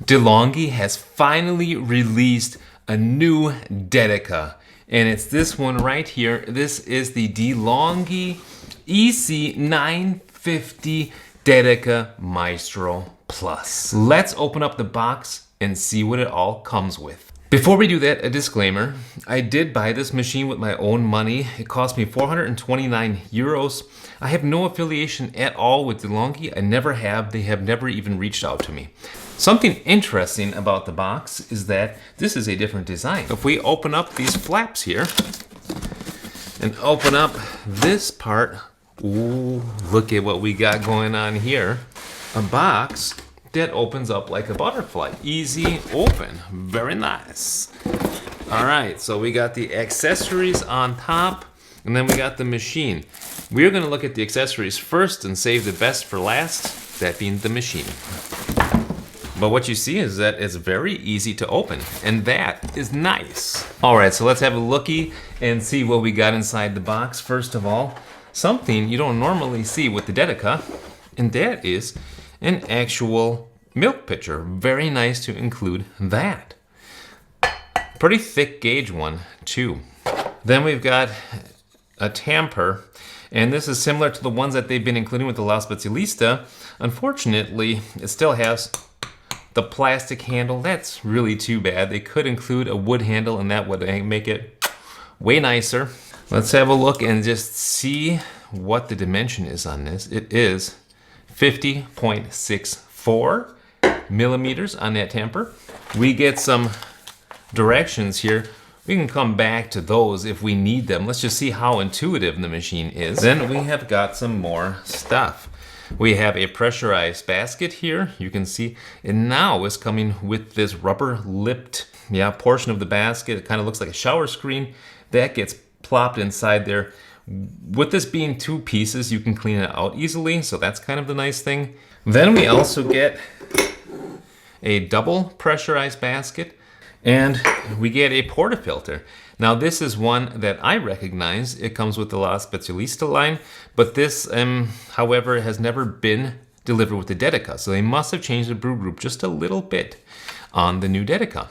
Delonghi has finally released a new Dedica, and it's this one right here. This is the Delonghi EC950 Dedica Maestro Plus. Let's open up the box and see what it all comes with. Before we do that, a disclaimer. I did buy this machine with my own money. It cost me 429 euros. I have no affiliation at all with Delonghi. I never have. They have never even reached out to me. Something interesting about the box is that this is a different design. If we open up these flaps here and open up this part, ooh, look at what we got going on here. A box that opens up like a butterfly. Easy open. Very nice. All right, so we got the accessories on top, and then we got the machine. We're gonna look at the accessories first and save the best for last, that being the machine. But what you see is that it's very easy to open, and that is nice. All right, so let's have a looky and see what we got inside the box. First of all, something you don't normally see with the Dedica, and that is an actual milk pitcher. Very nice to include that. Pretty thick gauge one too. Then we've got a tamper, and this is similar to the ones that they've been including with the La Specialista. Unfortunately, it still has the plastic handle. That's really too bad. They could include a wood handle, and that would make it way nicer. Let's have a look and just see what the dimension is on this. It is 50.64 millimeters on that tamper. We get some directions here. We can come back to those if we need them. Let's just see how intuitive the machine is. Then we have got some more stuff. We have a pressurized basket here. You can see it now is coming with this rubber lipped portion of the basket. It kind of looks like a shower screen that gets plopped inside there. With this being two pieces, you can clean it out easily, so that's kind of the nice thing. Then we also get a double pressurized basket, and we get a Portafilter. Now this is one that I recognize. It comes with the La Specialista line, but this, however, has never been delivered with the Dedica, so they must have changed the brew group just a little bit on the new Dedica.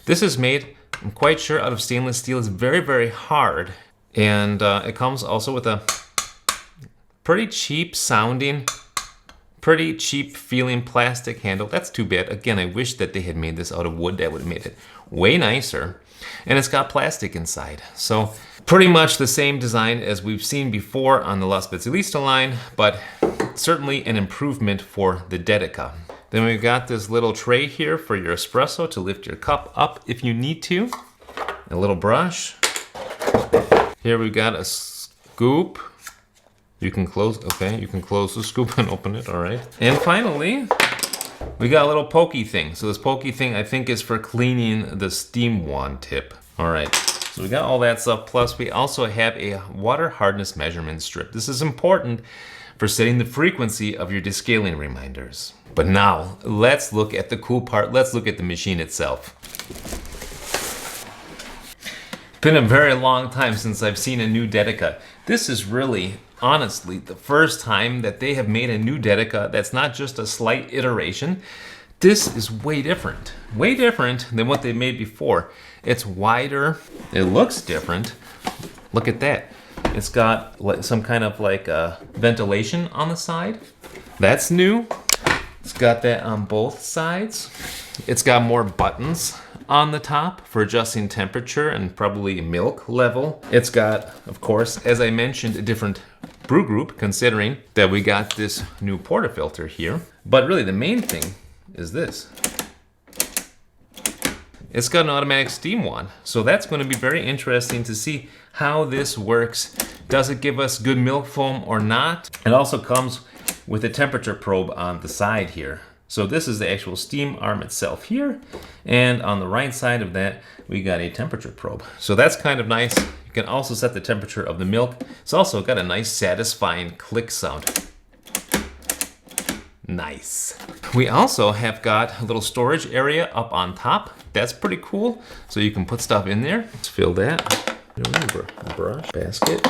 This is made, I'm quite sure, out of stainless steel. It's very, very hard. And it comes also with a pretty cheap sounding, pretty cheap feeling plastic handle. That's too bad. Again, I wish that they had made this out of wood. That would have made it way nicer. And it's got plastic inside. So pretty much the same design as we've seen before on the La Specialista line, but certainly an improvement for the Dedica. Then we've got this little tray here for your espresso to lift your cup up if you need to. A little brush. Here we got a scoop. You can close, okay, you can close the scoop and open it, all right. And finally, we got a little pokey thing. So this pokey thing I think is for cleaning the steam wand tip. All right, so we got all that stuff. Plus we also have a water hardness measurement strip. This is important for setting the frequency of your descaling reminders. But now, let's look at the cool part. Let's look at the machine itself. Been a very long time since I've seen a new Dedica. This is really, honestly, the first time that they have made a new Dedica that's not just a slight iteration. This is way different than what they made before. It's wider, it looks different. Look at that. It's got some kind of like ventilation on the side. That's new. It's got that on both sides. It's got more buttons on the top for adjusting temperature and probably milk level. It's got, of course, as I mentioned, a different brew group, considering that we got this new Portafilter here. But really the main thing is this. It's got an automatic steam wand. So that's going to be very interesting to see how this works. Does it give us good milk foam or not? It also comes with a temperature probe on the side here. So this is the actual steam arm itself here. And on the right side of that, we got a temperature probe. So that's kind of nice. You can also set the temperature of the milk. It's also got a nice satisfying click sound. Nice. We also have got a little storage area up on top. That's pretty cool. So you can put stuff in there. Let's fill that. Remember, brush, basket.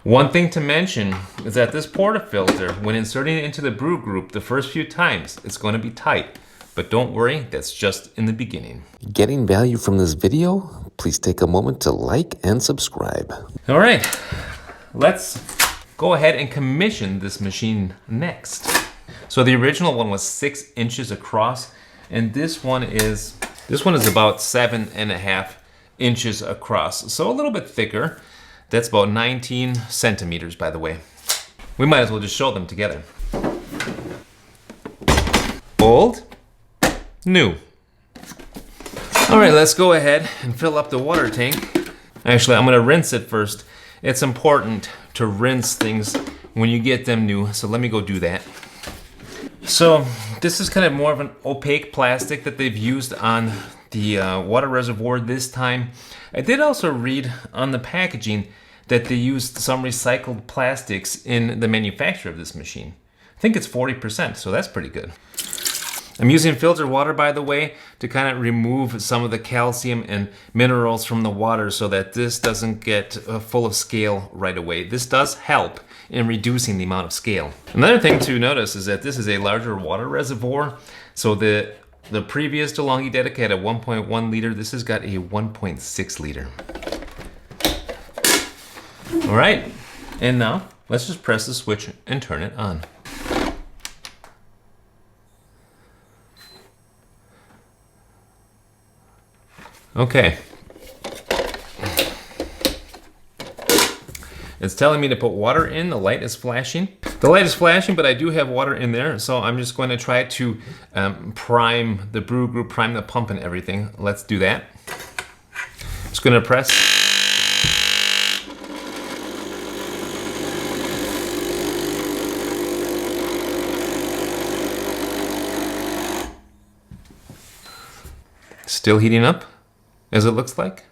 One thing to mention is that this Portafilter, when inserting it into the brew group the first few times, it's going to be tight. But don't worry, that's just in the beginning. Getting value from this video? Please take a moment to like and subscribe. All right, let's go ahead and commission this machine next. So the original one was 6 inches across, and this one is about 7.5 inches across. So a little bit thicker. That's about 19 centimeters, by the way. We might as well just show them together. Old, new. All right, let's go ahead and fill up the water tank. Actually, I'm gonna rinse it first. It's important to rinse things when you get them new, so let me go do that. So this is kind of more of an opaque plastic that they've used on the water reservoir this time. I did also read on the packaging that they used some recycled plastics in the manufacture of this machine. I think it's 40%, so that's pretty good. I'm using filtered water, by the way, to kind of remove some of the calcium and minerals from the water so that this doesn't get full of scale right away. This does help in reducing the amount of scale. Another thing to notice is that this is a larger water reservoir. So the previous Delonghi Dedica had a 1.1 liter. This has got a 1.6 liter. All right, and now let's just press the switch and turn it on. Okay. It's telling me to put water in. The light is flashing. The light is flashing, but I do have water in there, so I'm just going to try to prime the brew group, prime the pump and everything. Let's do that. Just going to press. Still heating up, as it looks like.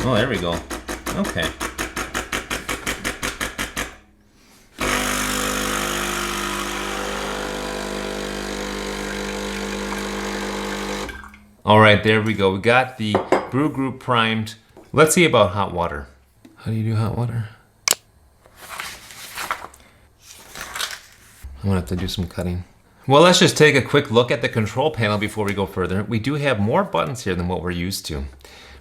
Oh, there we go. Okay. All right, there we go. We got the brew group primed. Let's see about hot water. How do you do hot water? I'm gonna have to do some cutting. Well, let's just take a quick look at the control panel before we go further. We do have more buttons here than what we're used to.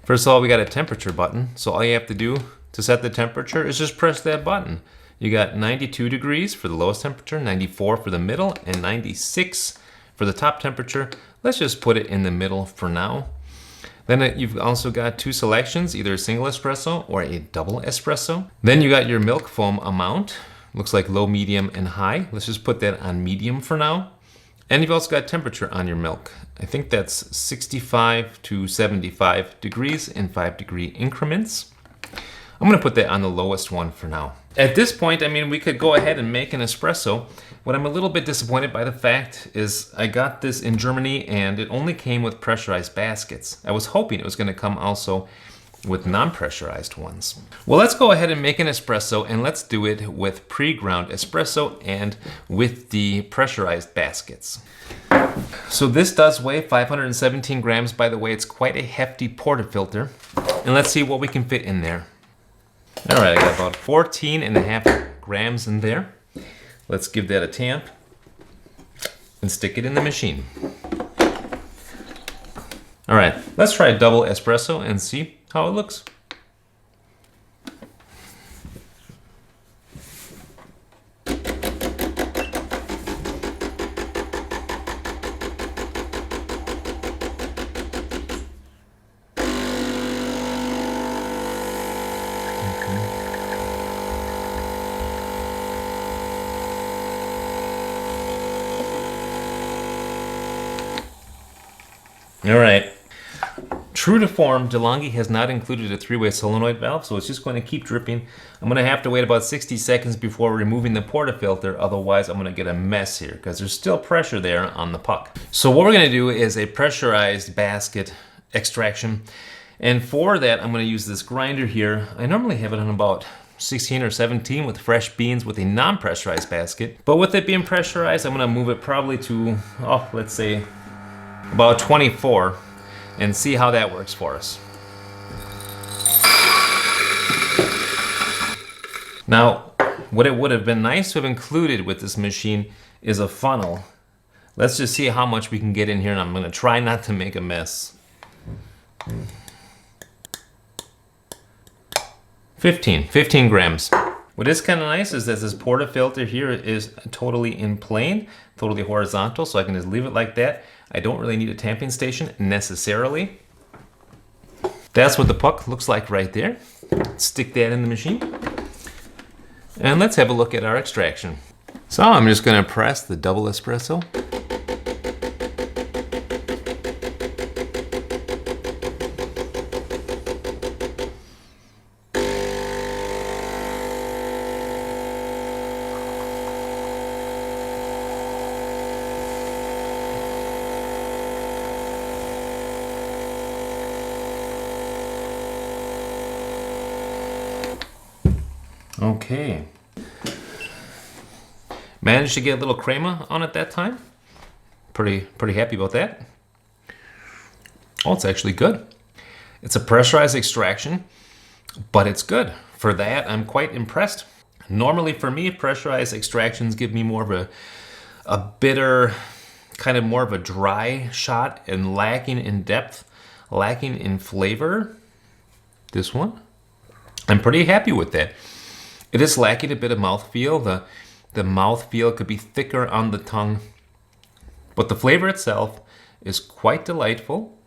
First of all, we got a temperature button. So all you have to do to set the temperature is just press that button. You got 92 degrees for the lowest temperature, 94 for the middle, and 96 for the top temperature. Let's just put it in the middle for now. Then you've also got 2 selections, either a single espresso or a double espresso. Then you got your milk foam amount. Looks like low, medium, and high. Let's just put that on medium for now. And you've also got temperature on your milk. I think that's 65 to 75 degrees in 5-degree increments. I'm gonna put that on the lowest one for now. At this point, I mean, we could go ahead and make an espresso. What I'm a little bit disappointed by the fact is I got this in Germany and it only came with pressurized baskets. I was hoping it was gonna come also with non-pressurized ones. Well, let's go ahead and make an espresso, and let's do it with pre-ground espresso and with the pressurized baskets. So this does weigh 517 grams. By the way, it's quite a hefty portafilter. And let's see what we can fit in there. All right, I got about 14.5 grams in there. Let's give that a tamp and stick it in the machine. All right, let's try a double espresso and see how it looks. All right. True to form, Delonghi has not included a 3-way solenoid valve, so it's just going to keep dripping. I'm going to have to wait about 60 seconds before removing the portafilter, otherwise I'm going to get a mess here because there's still pressure there on the puck. So what we're going to do is a pressurized basket extraction, and for that I'm going to use this grinder here. I normally have it on about 16 or 17 with fresh beans with a non-pressurized basket, but with it being pressurized, I'm going to move it probably to, let's say about 24. And see how that works for us. Now, What it would have been nice to have included with this machine is a funnel. Let's just see how much we can get in here, and I'm gonna try not to make a mess. 15 grams. What is kind of nice is that this Portafilter here is totally in plane, totally horizontal, so I can just leave it like that. I don't really need a tamping station necessarily. That's what the puck looks like right there. Stick that in the machine. And let's have a look at our extraction. So I'm just gonna press the double espresso. Okay. Managed to get a little crema on it that time. Pretty happy about that. Oh, it's actually good. It's a pressurized extraction, but it's good. For that, I'm quite impressed. Normally for me, pressurized extractions give me more of a bitter, kind of more of a dry shot and lacking in depth, lacking in flavor. This one, I'm pretty happy with that. It is lacking a bit of mouthfeel. The mouthfeel could be thicker on the tongue, but the flavor itself is quite delightful.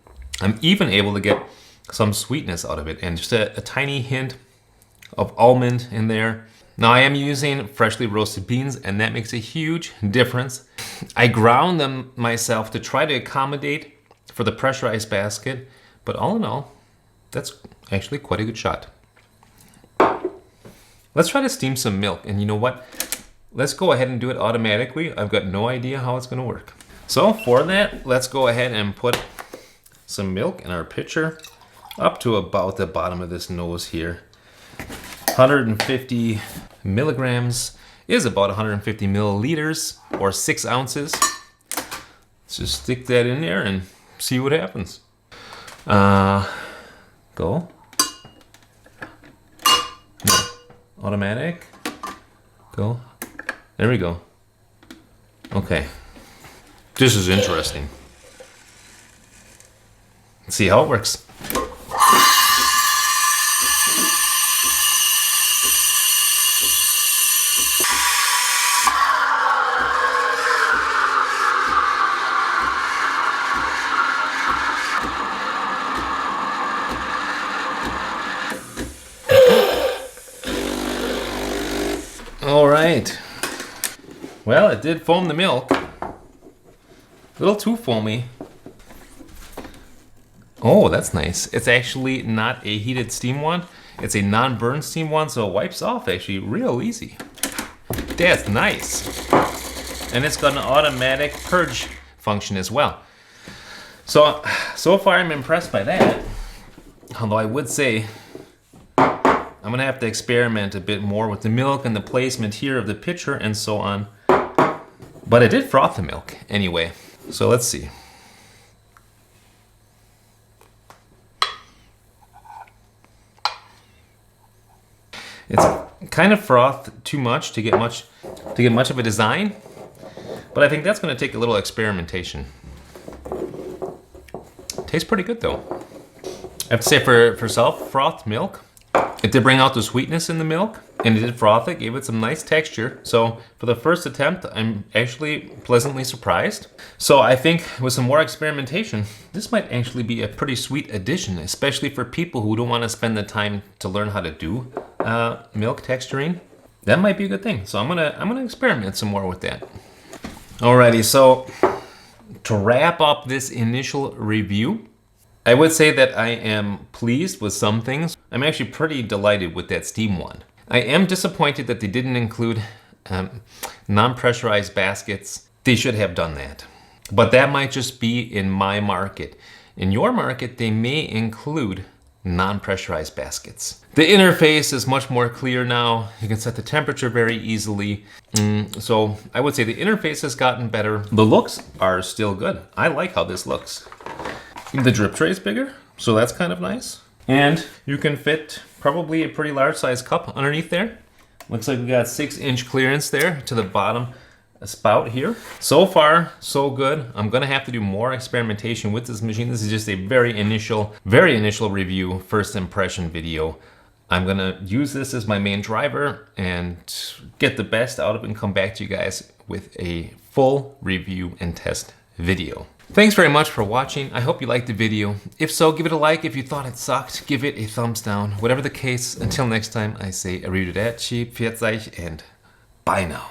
I'm even able to get some sweetness out of it and just a tiny hint of almond in there. Now I am using freshly roasted beans, and that makes a huge difference. I ground them myself to try to accommodate for the pressurized basket, but all in all, that's actually quite a good shot. Let's try to steam some milk, and you know what? Let's go ahead and do it automatically. I've got no idea how it's gonna work. So for that, let's go ahead and put some milk in our pitcher up to about the bottom of this nose here. 150 milligrams is about 150 milliliters or 6 ounces. Let's just stick that in there and see what happens. Go. No. Automatic. Go. There we go. Okay. This is interesting. Let's see how it works. All right. Well, it did foam the milk. A little too foamy. Oh, that's nice. It's actually not a heated steam one. It's a non-burn steam one, so it wipes off actually real easy. That's nice. And it's got an automatic purge function as well. So far I'm impressed by that. Although I would say I'm gonna have to experiment a bit more with the milk and the placement here of the pitcher and so on. But I did froth the milk anyway. So let's see. It's kind of frothed too much to get much of a design, but I think that's going to take a little experimentation. Tastes pretty good though. I have to say for self-frothed milk, it did bring out the sweetness in the milk, and it did froth it, gave it some nice texture. So for the first attempt, I'm actually pleasantly surprised. So I think with some more experimentation, this might actually be a pretty sweet addition, especially for people who don't want to spend the time to learn how to do milk texturing. That might be a good thing. So I'm gonna experiment some more with that. Alrighty, so to wrap up this initial review, I would say that I am pleased with some things. I'm actually pretty delighted with that steam one. I am disappointed that they didn't include non-pressurized baskets. They should have done that. But that might just be in my market. In your market, they may include non-pressurized baskets. The interface is much more clear now. You can set the temperature very easily. So I would say the interface has gotten better. The looks are still good. I like how this looks. The drip tray is bigger, so that's kind of nice. And you can fit probably a pretty large size cup underneath there. Looks like we got 6-inch clearance there to the bottom spout here. So far, so good. I'm gonna have to do more experimentation with this machine. This is just a very initial review, first impression video. I'm gonna use this as my main driver and get the best out of it and come back to you guys with a full review and test video. Thanks very much for watching. I hope you liked the video. If so, give it a like. If you thought it sucked, give it a thumbs down. Whatever the case, until next time, I say arrivederci, pfiat euch, and bye now.